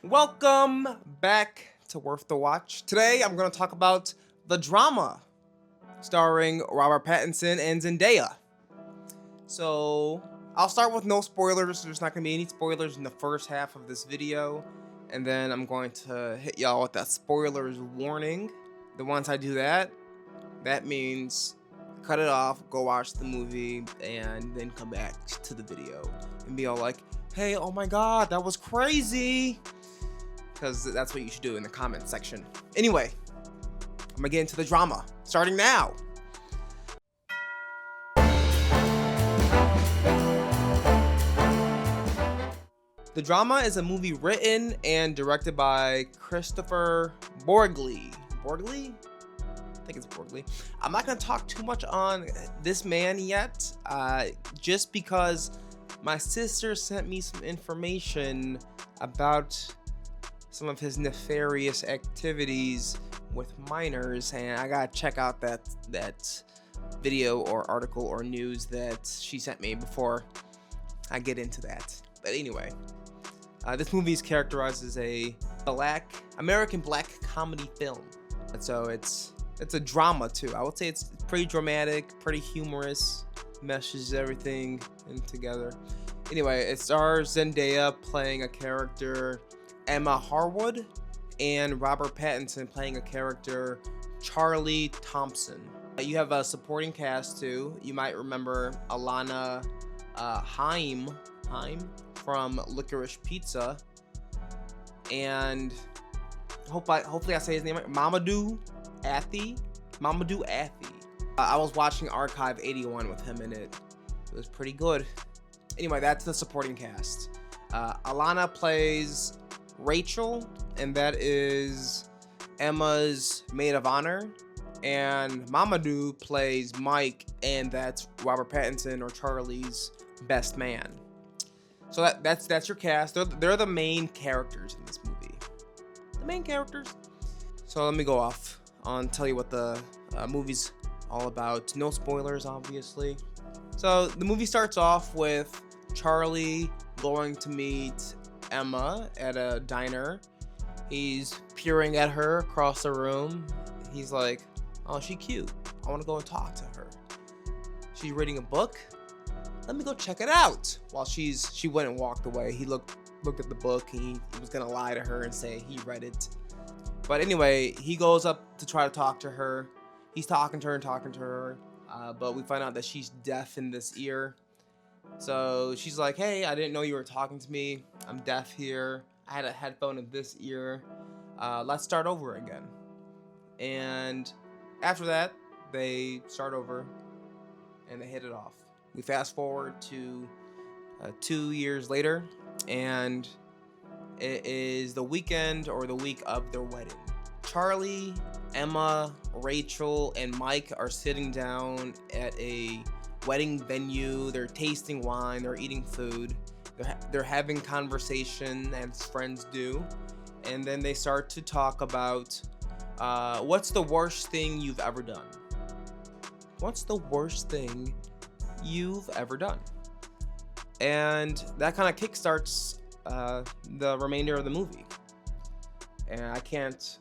Welcome back to Worth the Watch. Today I'm going to talk about The Drama, starring Robert Pattinson and Zendaya. So I'll start with no spoilers. There's not going to be any spoilers in the first half of this video, and then I'm going to hit y'all with that spoilers warning. Once I do that, that means cut it off, go watch the movie, and then come back to the video and be all like, hey, oh my god, that was crazy, because that's what you should do in the comment section. Anyway, I'm gonna get into the drama, starting now. The Drama is a movie written and directed by Christopher Borgli. Borgli? I think it's Borgli. I'm not gonna talk too much on this man yet, just because my sister sent me some information about some of his nefarious activities with minors, and I gotta check out that video or article or news that she sent me before I get into that. But anyway, this movie is characterized as a American black comedy film, and so it's a drama too. I would say it's pretty dramatic, pretty humorous, meshes everything in together. Anyway, it stars Zendaya playing a character, Emma Harwood, and Robert Pattinson playing a character, Charlie Thompson. You have a supporting cast too. You might remember Alana Haim from Licorice Pizza, and hopefully I say his name right, Mamadou Athie. I was watching Archive 81 with him in it. It was pretty good. Anyway, that's the supporting cast. Alana plays Rachel, and that is Emma's maid of honor. And Mamadou plays Mike, and that's Robert Pattinson or Charlie's best man. So that's your cast. They're the main characters in this movie. The main characters. So let me go off on tell you what the movie's all about. No spoilers, obviously. So the movie starts off with Charlie going to meet Emma at a diner. He's peering at her across the room. He's like, oh, she cute. I want to go and talk to her. She's reading a book. Let me go check it out. While she went and walked away. He looked at the book. He was gonna lie to her and say he read it. But anyway, he goes up to try to talk to her. He's talking to her, but we find out that she's deaf in this ear. So she's like, hey, I didn't know you were talking to me. I'm deaf here. I had a headphone in this ear. Let's start over again. And after that, they start over and they hit it off. We fast forward to 2 years later, and it is the weekend or the week of their wedding. Charlie, Emma, Rachel, and Mike are sitting down at a wedding venue. They're tasting wine, they're eating food, they're having conversation as friends do, and then they start to talk about what's the worst thing you've ever done? What's the worst thing you've ever done? And that kind of kickstarts the remainder of the movie. And I can't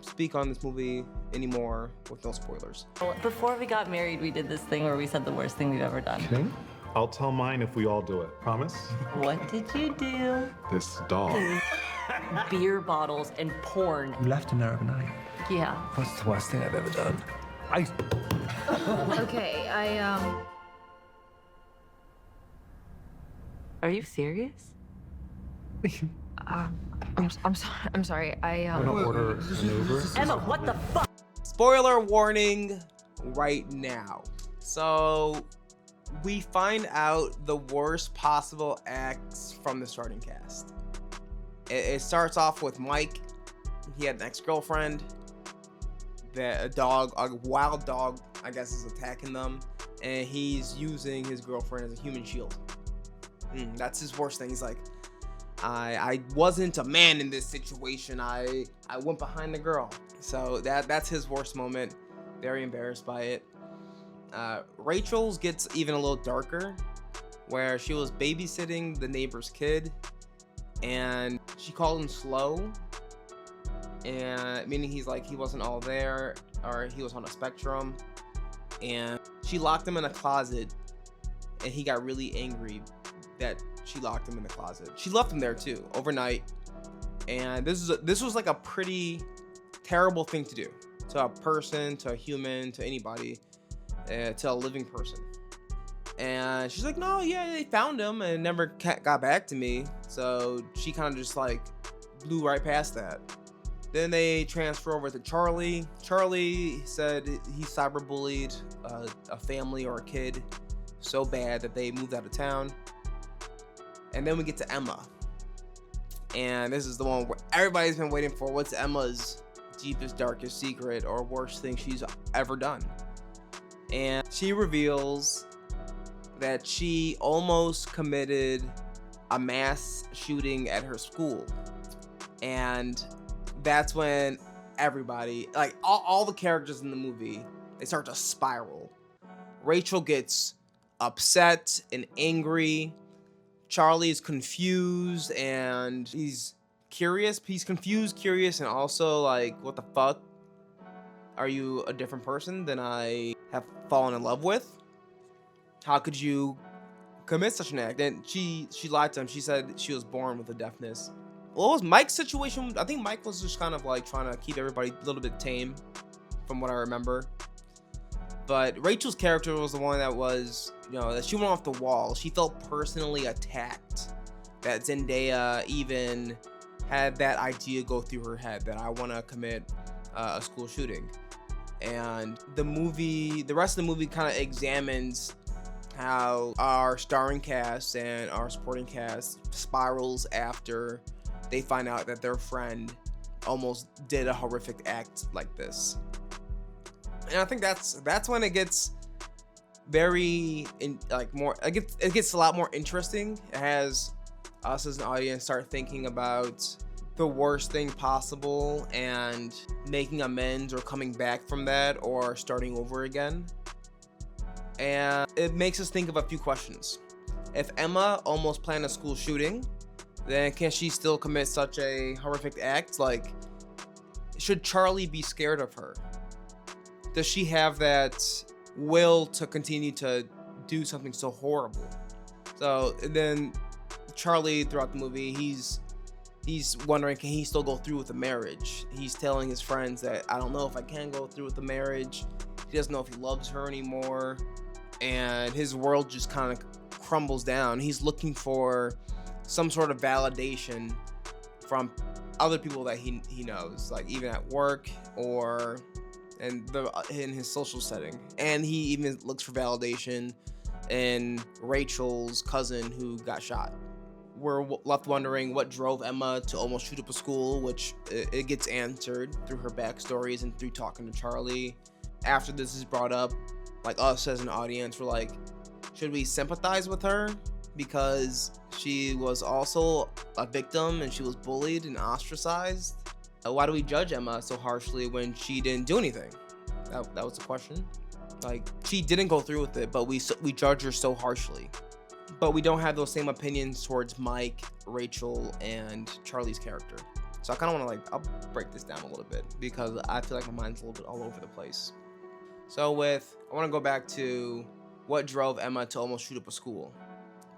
speak on this movie anymore with no spoilers. Before we got married, we did this thing where we said the worst thing we've ever done. Okay. I'll tell mine if we all do it. Promise? What did you do? This doll. Beer bottles and porn. You left him there overnight. Yeah. What's the worst thing I've ever done? Okay, Are you serious? I'm sorry. I'm gonna order an Uber. Emma, what the fuck? Spoiler warning right now. So we find out the worst possible acts from the starting cast. It starts off with Mike. He had an ex-girlfriend. A wild dog, I guess, is attacking them, and he's using his girlfriend as a human shield. That's his worst thing. He's like, I wasn't a man in this situation. I went behind the girl. So that's his worst moment. Very embarrassed by it. Rachel's gets even a little darker, where she was babysitting the neighbor's kid, and she called him slow, and meaning he wasn't all there, or he was on a spectrum. And she locked him in a closet, and he got really angry that she locked him in the closet. She left him there too overnight, and this was like a pretty terrible thing to do to a person, to a human, to anybody, to a living person. And she's like, no, yeah, they found him and never got back to me. So she kind of just like blew right past that. Then they transfer over to Charlie. Charlie said he cyberbullied a family or a kid so bad that they moved out of town. And then we get to Emma. And this is the one where everybody's been waiting for. What's Emma's deepest, darkest secret or worst thing she's ever done? And she reveals that she almost committed a mass shooting at her school. And that's when everybody, like all the characters in the movie, they start to spiral. Rachel gets upset and angry. Charlie's confused and he's curious. He's confused, curious, and also like, what the fuck? Are you a different person than I have fallen in love with? How could you commit such an act? And she lied to him. She said she was born with a deafness. What was Mike's situation? I think Mike was just kind of like trying to keep everybody a little bit tame, from what I remember. But Rachel's character was the one that was, that she went off the wall. She felt personally attacked. That Zendaya even had that idea go through her head that I want to commit a school shooting. And the rest of the movie kind of examines how our starring cast and our supporting cast spirals after they find out that their friend almost did a horrific act like this. And I think that's when it gets very it gets a lot more interesting. It has us as an audience start thinking about the worst thing possible and making amends or coming back from that or starting over again. And it makes us think of a few questions. If Emma almost planned a school shooting, then can she still commit such a horrific act? Like, should Charlie be scared of her? Does she have that will to continue to do something so horrible? So then Charlie, throughout the movie, he's wondering, can he still go through with the marriage? He's telling his friends that, I don't know if I can go through with the marriage. He doesn't know if he loves her anymore. And his world just kind of crumbles down. He's looking for some sort of validation from other people that he knows, like even at work or in his social setting. And he even looks for validation in Rachel's cousin who got shot. We're left wondering what drove Emma to almost shoot up a school, which it gets answered through her backstories and through talking to Charlie. After this is brought up, like us as an audience, we're like, should we sympathize with her? Because she was also a victim and she was bullied and ostracized. Why do we judge Emma so harshly when she didn't do anything? That was the question. Like, she didn't go through with it, but we judge her so harshly. But we don't have those same opinions towards Mike, Rachel, and Charlie's character. So I kind of want to I'll break this down a little bit because I feel like my mind's a little bit all over the place. So I want to go back to what drove Emma to almost shoot up a school,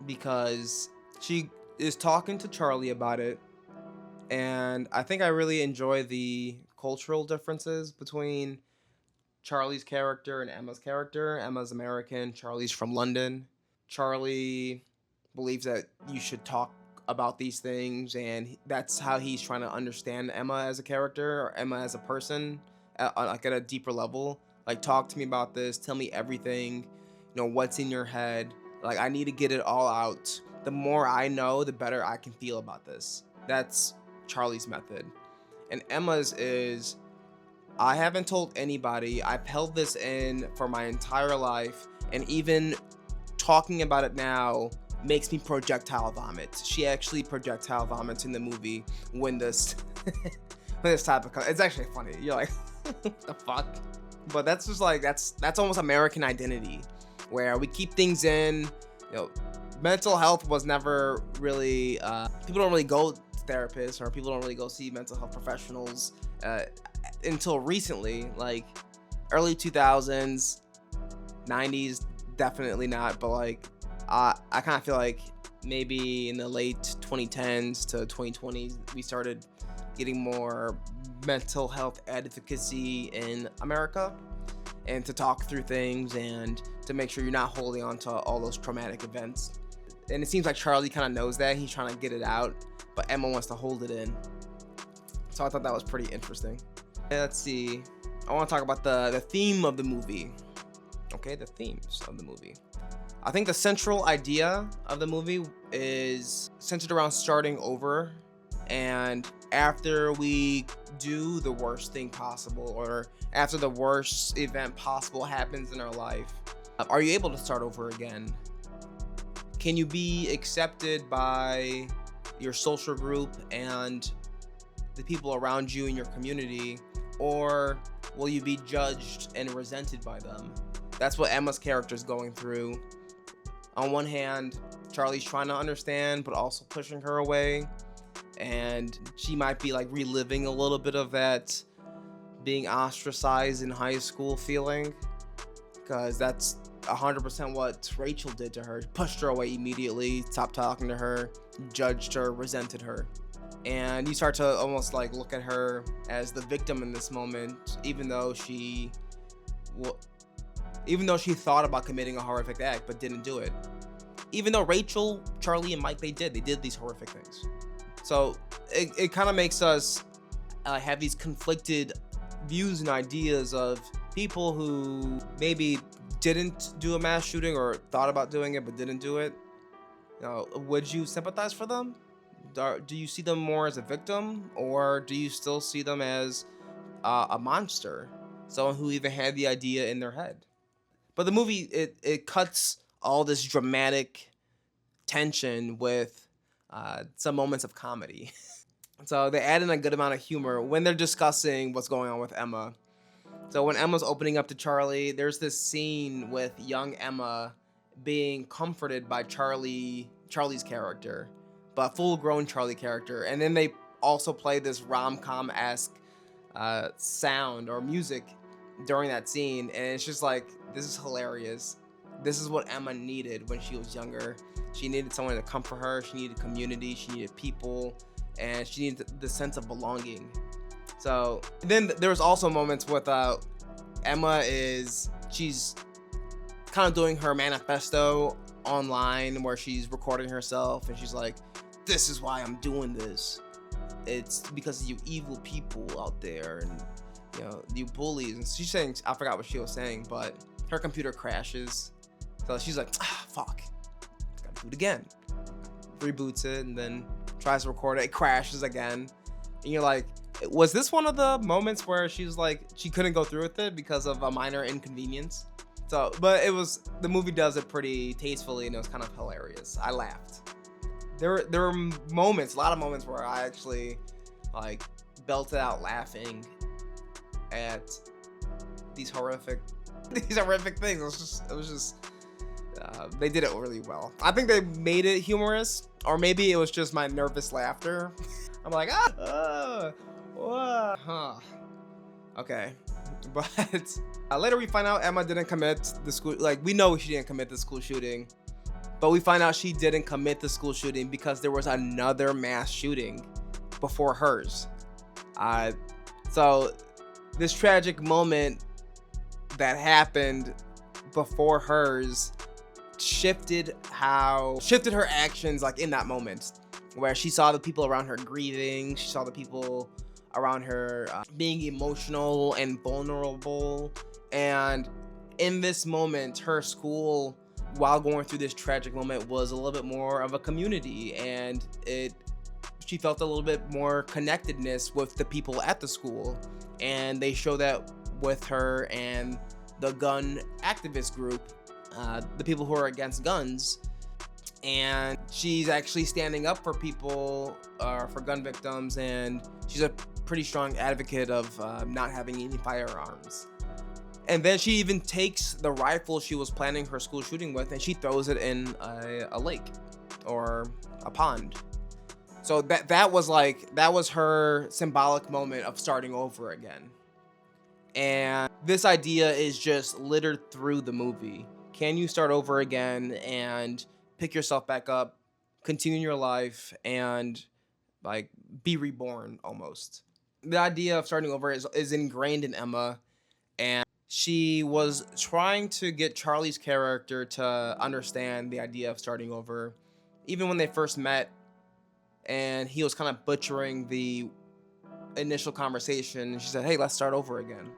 because she is talking to Charlie about it. And I think I really enjoy the cultural differences between Charlie's character and Emma's character. Emma's American, Charlie's from London. Charlie believes that you should talk about these things, and that's how he's trying to understand Emma as a character or Emma as a person at a deeper level. Like, talk to me about this, tell me everything, what's in your head. Like, I need to get it all out. The more I know, the better I can feel about this. That's Charlie's method. And Emma's is, I haven't told anybody. I've held this in for my entire life, and even talking about it now makes me projectile vomit. She actually projectile vomits in the movie when this topic comes. It's actually funny. You're like, what the fuck? But that's just like, that's almost American identity, where we keep things in. mental health was never really, people don't really go to therapists, or people don't really go see mental health professionals until recently, like early 2000s, 90s, definitely not. But like, I kind of feel like maybe in the late 2010s to 2020s, we started getting more mental health advocacy in America, and to talk through things and to make sure you're not holding on to all those traumatic events. And it seems like Charlie kind of knows that. He's trying to get it out, but Emma wants to hold it in. So I thought that was pretty interesting. Let's see. I want to talk about the theme of the movie. Okay, the themes of the movie. I think the central idea of the movie is centered around starting over. And after we do the worst thing possible, or after the worst event possible happens in our life, are you able to start over again? Can you be accepted by your social group and the people around you in your community, or will you be judged and resented by them? That's what Emma's character is going through. On one hand, Charlie's trying to understand, but also pushing her away. And she might be like reliving a little bit of that being ostracized in high school feeling, because that's 100% what Rachel did to her. Pushed her away immediately, stopped talking to her, judged her, resented her. And you start to almost like look at her as the victim in this moment, even though she thought about committing a horrific act but didn't do it. Even though Rachel, Charlie, and Mike, they did these horrific things. So it kind of makes us have these conflicted views and ideas of people who maybe didn't do a mass shooting or thought about doing it but didn't do it. You know, would you sympathize for them? Do you see them more as a victim, or do you still see them as a monster, someone who even had the idea in their head? But the movie, it cuts all this dramatic tension with some moments of comedy. So they add in a good amount of humor when they're discussing what's going on with Emma. So when Emma's opening up to Charlie, there's this scene with young Emma being comforted by Charlie's character, but full-grown Charlie character. And then they also play this rom-com-esque sound or music during that scene, and it's just like, this is hilarious. This is what Emma needed when she was younger. She needed someone to comfort her. She needed community. She needed people, and she needed the sense of belonging. So then there was also moments with Emma she's kind of doing her manifesto online, where she's recording herself and she's like, this is why I'm doing this. It's because of you evil people out there, and you know, you bullies. And she's saying, I forgot what she was saying, but her computer crashes. So she's like, fuck, gotta do it again. Reboots it and then tries to record it. It crashes again. And you're like, was this one of the moments where she's like, she couldn't go through with it because of a minor inconvenience? So, but the movie does it pretty tastefully, and it was kind of hilarious. I laughed. There were moments, a lot of moments where I actually like belted out laughing at these horrific things. It was just they did it really well. I think they made it humorous, or maybe it was just my nervous laughter. I'm like, okay. But later we find out Emma didn't commit the school. Like, we know she didn't commit the school shooting, but we find out she didn't commit the school shooting because there was another mass shooting before hers. So this tragic moment that happened before hers shifted her actions, like in that moment, where she saw the people around her grieving, she saw the people around her being emotional and vulnerable. And in this moment, her school, while going through this tragic moment, was a little bit more of a community, and she felt a little bit more connectedness with the people at the school. And they show that with her and the gun activist group, the people who are against guns. And she's actually standing up for people, for gun victims, and she's a pretty strong advocate of not having any firearms. And then she even takes the rifle she was planning her school shooting with and she throws it in a lake or a pond. So that was her symbolic moment of starting over again. And this idea is just littered through the movie. Can you start over again and pick yourself back up, continue your life, and like be reborn almost? The idea of starting over is ingrained in Emma, and she was trying to get Charlie's character to understand the idea of starting over, even when they first met, and he was kind of butchering the initial conversation. She said, "Hey, let's start over again."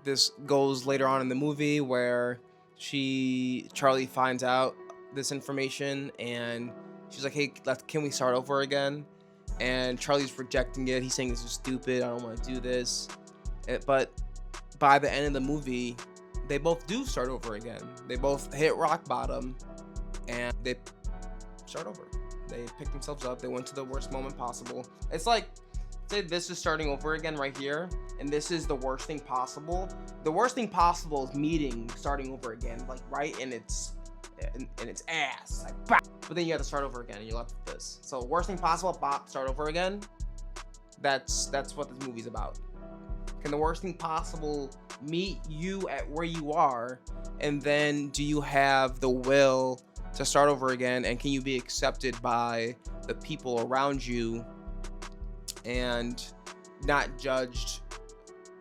This goes later on in the movie where Charlie finds out this information and she's like, "Hey, can we start over again?" And Charlie's rejecting it. He's saying this is stupid. I don't want to do this. But by the end of the movie, they both do start over again. They both hit rock bottom and they start over. They pick themselves up. They went to the worst moment possible. It's like, say this is starting over again right here, and this is the worst thing possible. The worst thing possible is meeting starting over again, like right in its ass, like bah! But then you have to start over again, and you're left with this. So worst thing possible, bop, start over again. That's what this movie's about. Can the worst thing possible meet you at where you are, and then do you have the will to start over again, and can you be accepted by the people around you and not judged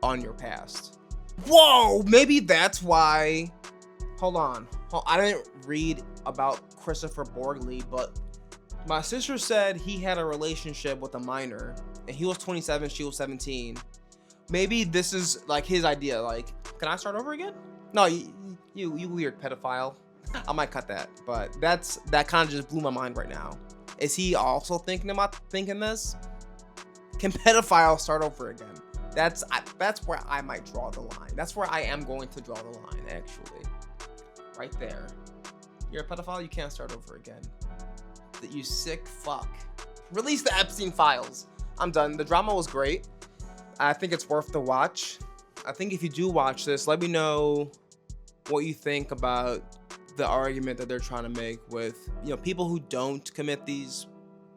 on your past? Whoa, maybe that's why. Hold on. I didn't read about Christopher Borgley, but my sister said he had a relationship with a minor and he was 27, she was 17. Maybe this is like his idea, like, can I start over again? No, you weird pedophile. I might cut that, but that kind of just blew my mind right now. Is he also thinking this? Can pedophiles start over again? That's where I might draw the line. That's where I am going to draw the line, actually. Right there. You're a pedophile, you can't start over again. You sick fuck. Release the Epstein files. I'm done. The drama was great. I think it's worth the watch. I think if you do watch this, let me know what you think about the argument that they're trying to make with, people who don't commit these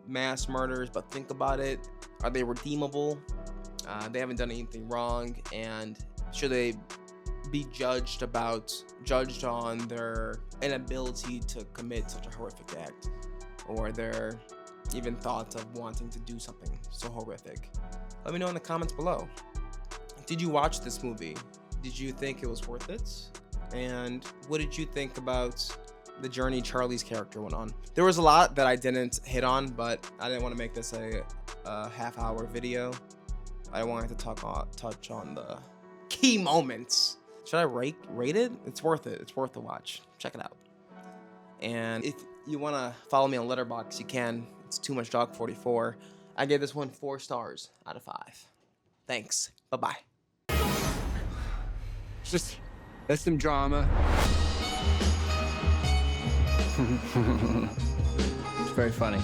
mass murders but think about it. Are they redeemable? They haven't done anything wrong, and should they be judged on their inability to commit such a horrific act, or their even thoughts of wanting to do something so horrific? Let me know in the comments below. Did you watch this movie? Did you think it was worth it? And what did you think about the journey Charlie's character went on? There was a lot that I didn't hit on, but I didn't want to make this a half-hour video. I wanted to touch on the key moments. Should I rate it? It's worth it. It's worth the watch. Check it out. And if you want to follow me on Letterboxd, you can. It's Too Much Dog 44. I gave this one 4 stars out of 5. Thanks. Bye-bye. That's some drama. It's very funny.